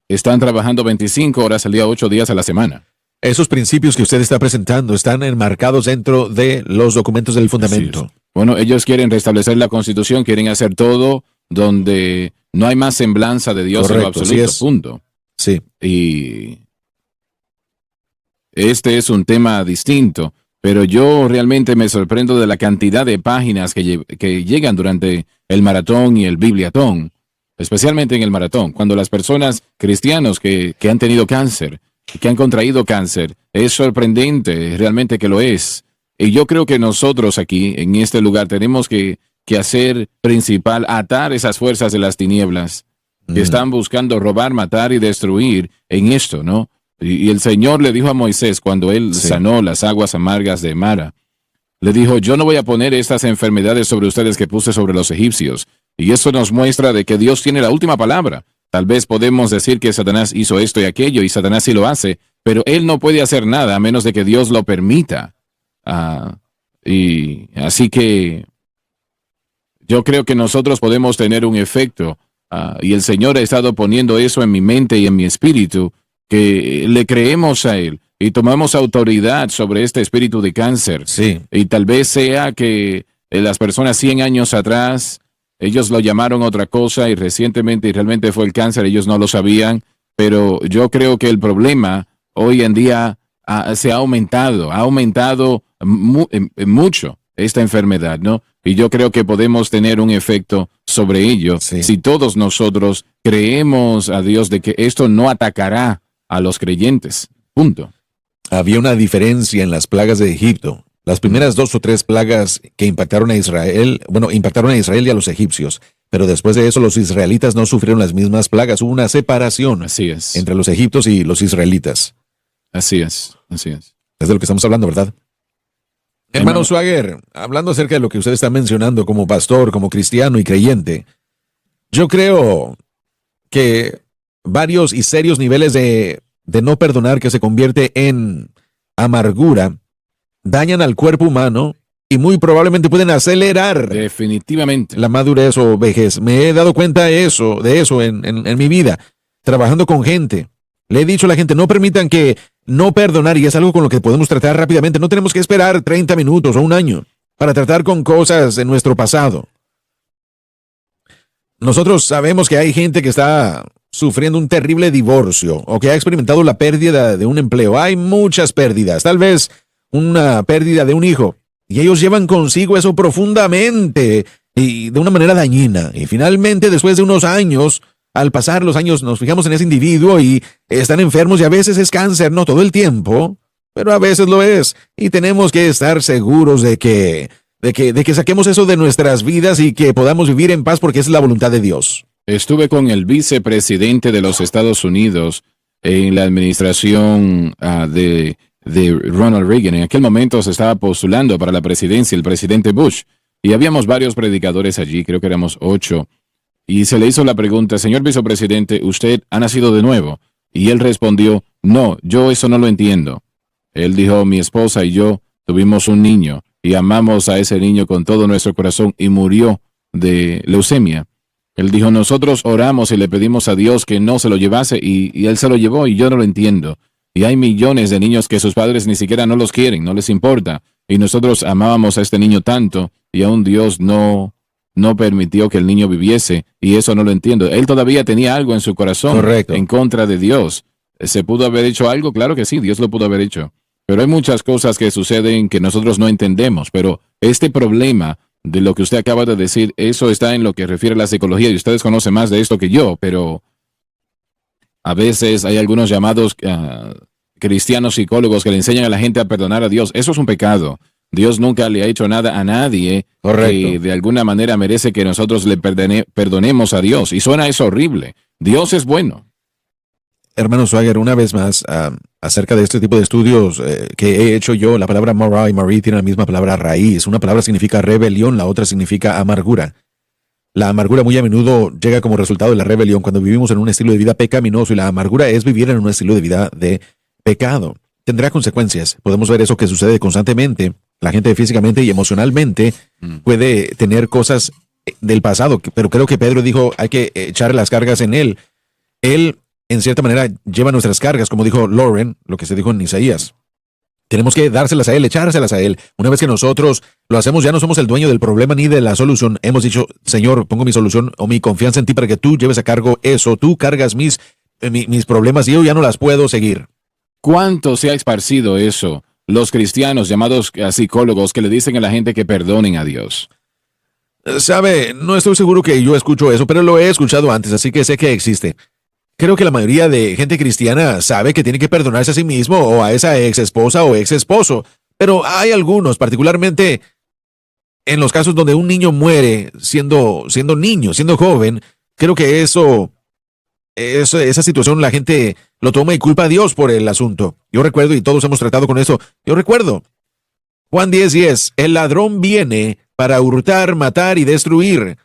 Están trabajando 25 horas al día, 8 días a la semana. Esos principios que usted está presentando están enmarcados dentro de los documentos del Así fundamento. es. Bueno, ellos quieren restablecer la Constitución, quieren hacer todo donde no hay más semblanza de Dios en lo Correcto, así absoluto. es. Punto. Sí, Y este es un tema distinto, pero yo realmente me sorprendo de la cantidad de páginas que llegan durante el maratón y el bibliatón, especialmente en el maratón, cuando las personas cristianos que han tenido cáncer, que han contraído cáncer, es sorprendente realmente que lo es. Y yo creo que nosotros aquí, en este lugar, tenemos que hacer principal, atar esas fuerzas de las tinieblas que están buscando robar, matar y destruir en esto, ¿no? Y el Señor le dijo a Moisés cuando él Sí. sanó las aguas amargas de Mara, le dijo, yo no voy a poner estas enfermedades sobre ustedes que puse sobre los egipcios. Y eso nos muestra de que Dios tiene la última palabra. Tal vez podemos decir que Satanás hizo esto y aquello, y Satanás sí lo hace, pero él no puede hacer nada a menos de que Dios lo permita. Y así que yo creo que nosotros podemos tener un efecto, y el Señor ha estado poniendo eso en mi mente y en mi espíritu, que le creemos a Él y tomamos autoridad sobre este espíritu de cáncer. sí. Y tal vez sea que las personas 100 años atrás, ellos lo llamaron otra cosa y recientemente y realmente fue el cáncer, ellos no lo sabían, pero yo creo que el problema hoy en día se ha aumentado mucho esta enfermedad, ¿no? Y yo creo que podemos tener un efecto sobre ello Sí. si todos nosotros creemos a Dios de que esto no atacará a los creyentes. Punto. Había una diferencia en las plagas de Egipto. Las primeras 2 o 3 plagas que impactaron a Israel y a los egipcios. Pero después de eso los israelitas no sufrieron las mismas plagas. Hubo una separación Así es. entre los egipcios y los israelitas. Así es. Así es. Es de lo que estamos hablando, ¿verdad? Hermano Hermano. Swagger, hablando acerca de lo que usted está mencionando como pastor, como cristiano y creyente, yo creo que varios y serios niveles de no perdonar que se convierte en amargura dañan al cuerpo humano y muy probablemente pueden acelerar Definitivamente. la madurez o vejez. Me he dado cuenta de eso en mi vida, trabajando con gente. Le he dicho a la gente, no permitan que no perdonar, y es algo con lo que podemos tratar rápidamente. No tenemos que esperar 30 minutos o un año para tratar con cosas de nuestro pasado. Nosotros sabemos que hay gente que está sufriendo un terrible divorcio o que ha experimentado la pérdida de un empleo. Hay muchas pérdidas, tal vez una pérdida de un hijo, y ellos llevan consigo eso profundamente y de una manera dañina. Y finalmente, después de unos años, al pasar los años, nos fijamos en ese individuo y están enfermos, y a veces es cáncer, no todo el tiempo, pero a veces lo es. Y tenemos que estar seguros de que saquemos eso de nuestras vidas y que podamos vivir en paz, porque esa es la voluntad de Dios. Estuve con el vicepresidente de los Estados Unidos en la administración de Ronald Reagan. En aquel momento se estaba postulando para la presidencia el presidente Bush. Y habíamos varios predicadores allí, creo que éramos 8. Y se le hizo la pregunta, señor vicepresidente, ¿usted ha nacido de nuevo? Y él respondió, no, yo eso no lo entiendo. Él dijo, mi esposa y yo tuvimos un niño y amamos a ese niño con todo nuestro corazón y murió de leucemia. Él dijo, nosotros oramos y le pedimos a Dios que no se lo llevase y él se lo llevó y yo no lo entiendo. Y hay millones de niños que sus padres ni siquiera no los quieren, no les importa. Y nosotros amábamos a este niño tanto y aún Dios no permitió que el niño viviese y eso no lo entiendo. Él todavía tenía algo en su corazón. Correcto. En contra de Dios. ¿Se pudo haber hecho algo? Claro que sí, Dios lo pudo haber hecho. Pero hay muchas cosas que suceden que nosotros no entendemos. Pero este problema de lo que usted acaba de decir, eso está en lo que refiere a la psicología y ustedes conocen más de esto que yo, pero a veces hay algunos llamados cristianos psicólogos que le enseñan a la gente a perdonar a Dios. Eso es un pecado. Dios nunca le ha hecho nada a nadie que de alguna manera merece que nosotros le perdonemos a Dios. Y suena eso horrible. Dios es bueno. Hermano Swagger, una vez más, acerca de este tipo de estudios que he hecho yo, la palabra Mara y Marie tiene la misma palabra raíz. Una palabra significa rebelión, la otra significa amargura. La amargura muy a menudo llega como resultado de la rebelión cuando vivimos en un estilo de vida pecaminoso, y la amargura es vivir en un estilo de vida de pecado. Tendrá consecuencias. Podemos ver eso que sucede constantemente. La gente físicamente y emocionalmente puede tener cosas del pasado, pero creo que Pedro dijo hay que echar las cargas en él. Él, en cierta manera, lleva nuestras cargas, como dijo Lauren, lo que se dijo en Isaías. Tenemos que dárselas a él, echárselas a él. Una vez que nosotros lo hacemos, ya no somos el dueño del problema ni de la solución. Hemos dicho, Señor, pongo mi solución o mi confianza en ti para que tú lleves a cargo eso. Tú cargas mis problemas y yo ya no las puedo seguir. ¿Cuánto se ha esparcido eso? Los cristianos llamados psicólogos que le dicen a la gente que perdonen a Dios. Sabe, no estoy seguro que yo escucho eso, pero lo he escuchado antes, así que sé que existe. Creo que la mayoría de gente cristiana sabe que tiene que perdonarse a sí mismo o a esa ex esposa o ex esposo, pero hay algunos, particularmente en los casos donde un niño muere siendo niño, siendo joven. Creo que esa situación la gente lo toma y culpa a Dios por el asunto. Yo recuerdo, y todos hemos tratado con eso, yo recuerdo Juan 10:10, el ladrón viene para hurtar, matar y destruir.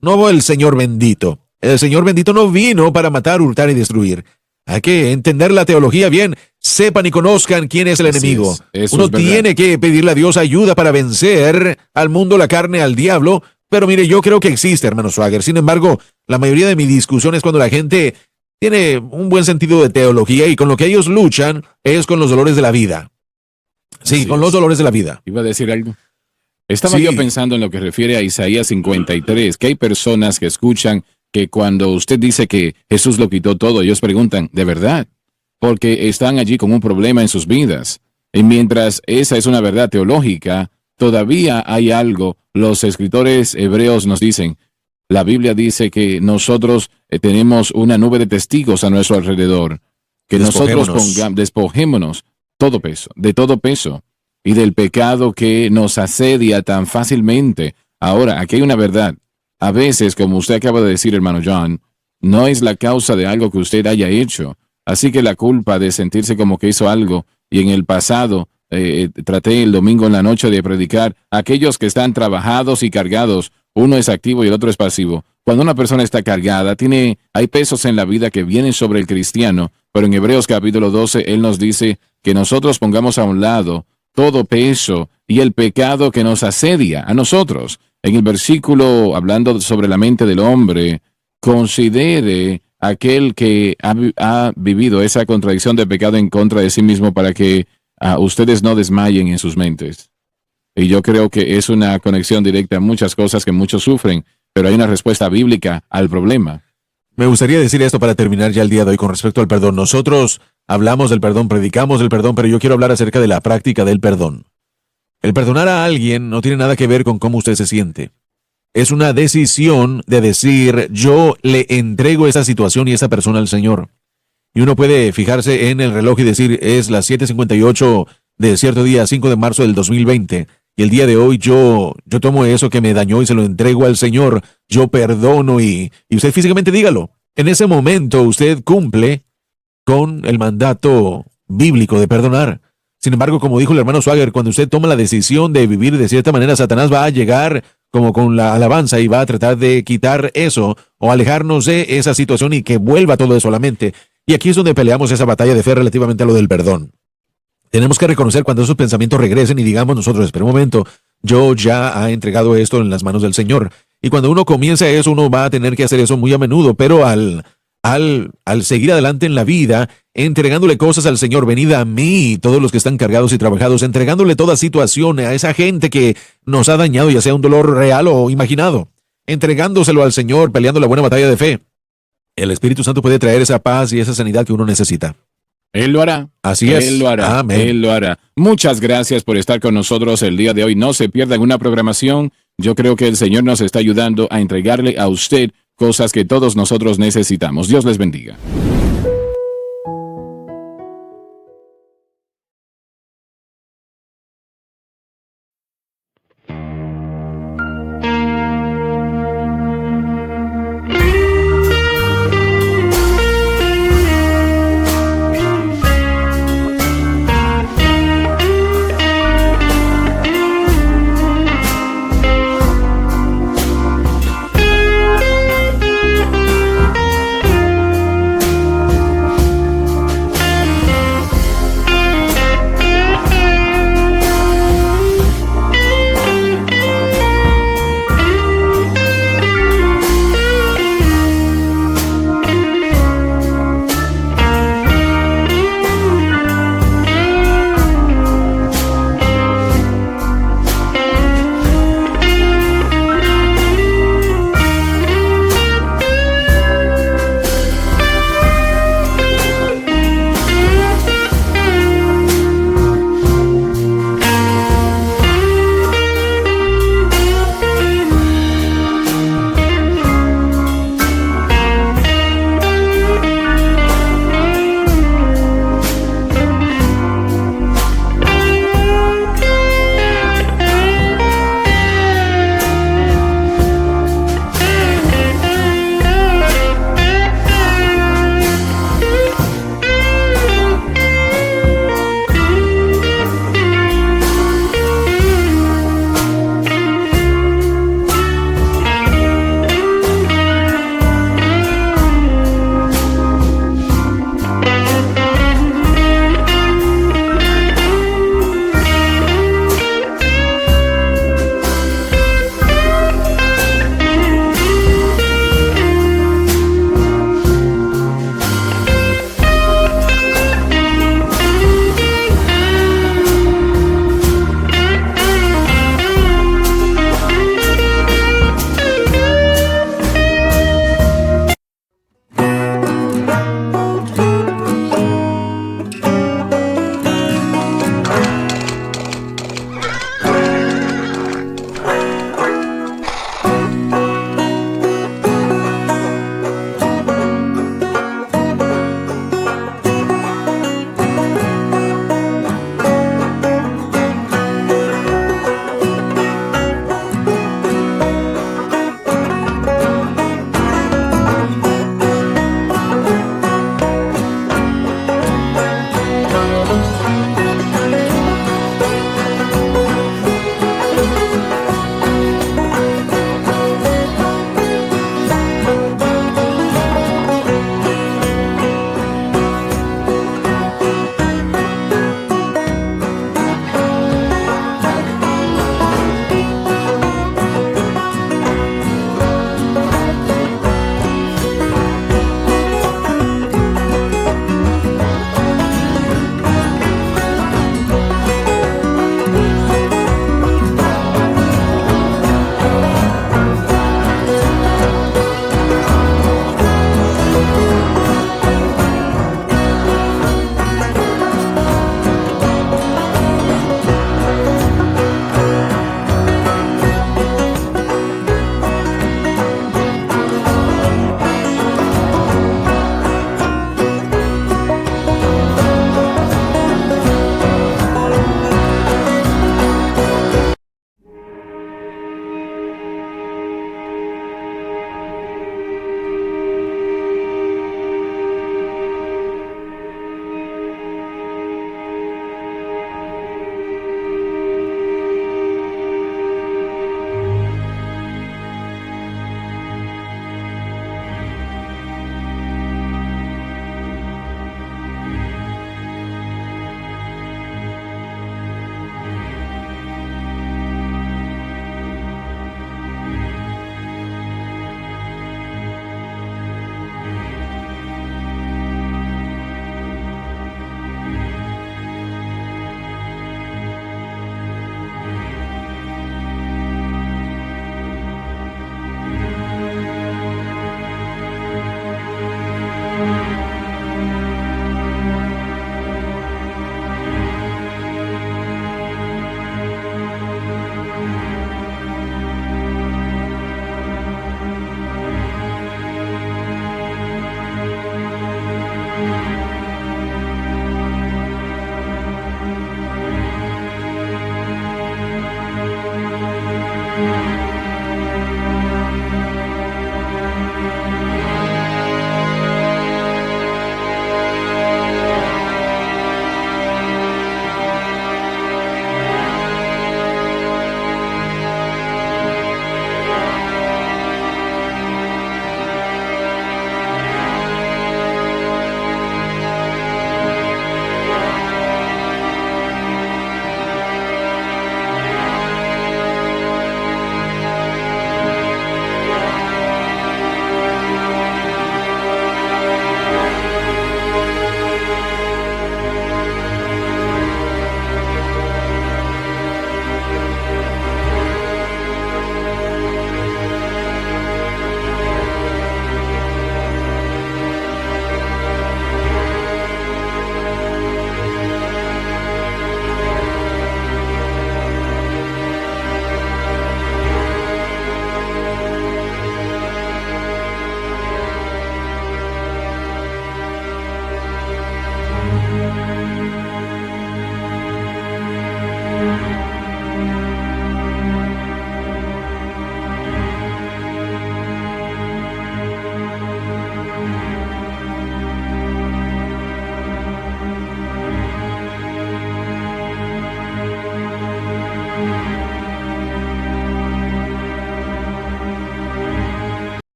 No el Señor bendito. El Señor bendito no vino para matar, hurtar y destruir. Hay que entender la teología bien. Sepan y conozcan quién es el enemigo. Uno tiene que pedirle a Dios ayuda para vencer al mundo, la carne, al diablo. Pero mire, yo creo que existe, hermano Swagger. Sin embargo, la mayoría de mi discusión es cuando la gente tiene un buen sentido de teología y con lo que ellos luchan es con los dolores de la vida. Sí, con los dolores de la vida. ¿Iba a decir algo? Estaba yo pensando en lo que refiere a Isaías 53, que hay personas que escuchan que cuando usted dice que Jesús lo quitó todo, ellos preguntan, ¿de verdad? Porque están allí con un problema en sus vidas. Y mientras esa es una verdad teológica, todavía hay algo. Los escritores hebreos nos dicen, la Biblia dice que nosotros tenemos una nube de testigos a nuestro alrededor, que nosotros despojémonos de todo peso y del pecado que nos asedia tan fácilmente. Ahora, aquí hay una verdad. A veces, como usted acaba de decir, hermano John, no es la causa de algo que usted haya hecho. Así que la culpa de sentirse como que hizo algo, y en el pasado traté el domingo en la noche de predicar, aquellos que están trabajados y cargados, uno es activo y el otro es pasivo. Cuando una persona está cargada, hay pesos en la vida que vienen sobre el cristiano, pero en Hebreos capítulo 12, él nos dice que nosotros pongamos a un lado todo peso y el pecado que nos asedia a nosotros. En el versículo, hablando sobre la mente del hombre, considere aquel que ha vivido esa contradicción de pecado en contra de sí mismo para que ustedes no desmayen en sus mentes. Y yo creo que es una conexión directa a muchas cosas que muchos sufren, pero hay una respuesta bíblica al problema. Me gustaría decir esto para terminar ya el día de hoy con respecto al perdón. Nosotros hablamos del perdón, predicamos del perdón, pero yo quiero hablar acerca de la práctica del perdón. El perdonar a alguien no tiene nada que ver con cómo usted se siente. Es una decisión de decir, yo le entrego esa situación y esa persona al Señor. Y uno puede fijarse en el reloj y decir, es las 7:58 de cierto día, 5 de marzo del 2020. Y el día de hoy yo tomo eso que me dañó y se lo entrego al Señor. Yo perdono y usted físicamente dígalo. En ese momento usted cumple con el mandato bíblico de perdonar. Sin embargo, como dijo el hermano Swagger, cuando usted toma la decisión de vivir de cierta manera, Satanás va a llegar como con la alabanza y va a tratar de quitar eso o alejarnos de esa situación y que vuelva todo eso a la mente. Y aquí es donde peleamos esa batalla de fe relativamente a lo del perdón. Tenemos que reconocer cuando esos pensamientos regresen y digamos nosotros, espera un momento, yo ya he entregado esto en las manos del Señor. Y cuando uno comienza eso, uno va a tener que hacer eso muy a menudo, pero al seguir adelante en la vida, entregándole cosas al Señor, venid a mí, todos los que están cargados y trabajados, entregándole toda situación a esa gente que nos ha dañado, ya sea un dolor real o imaginado, entregándoselo al Señor, peleando la buena batalla de fe. El Espíritu Santo puede traer esa paz y esa sanidad que uno necesita. Él lo hará. Así es. Él lo hará. Amén. Él lo hará. Muchas gracias por estar con nosotros el día de hoy. No se pierdan una programación. Yo creo que el Señor nos está ayudando a entregarle a usted cosas que todos nosotros necesitamos. Dios les bendiga.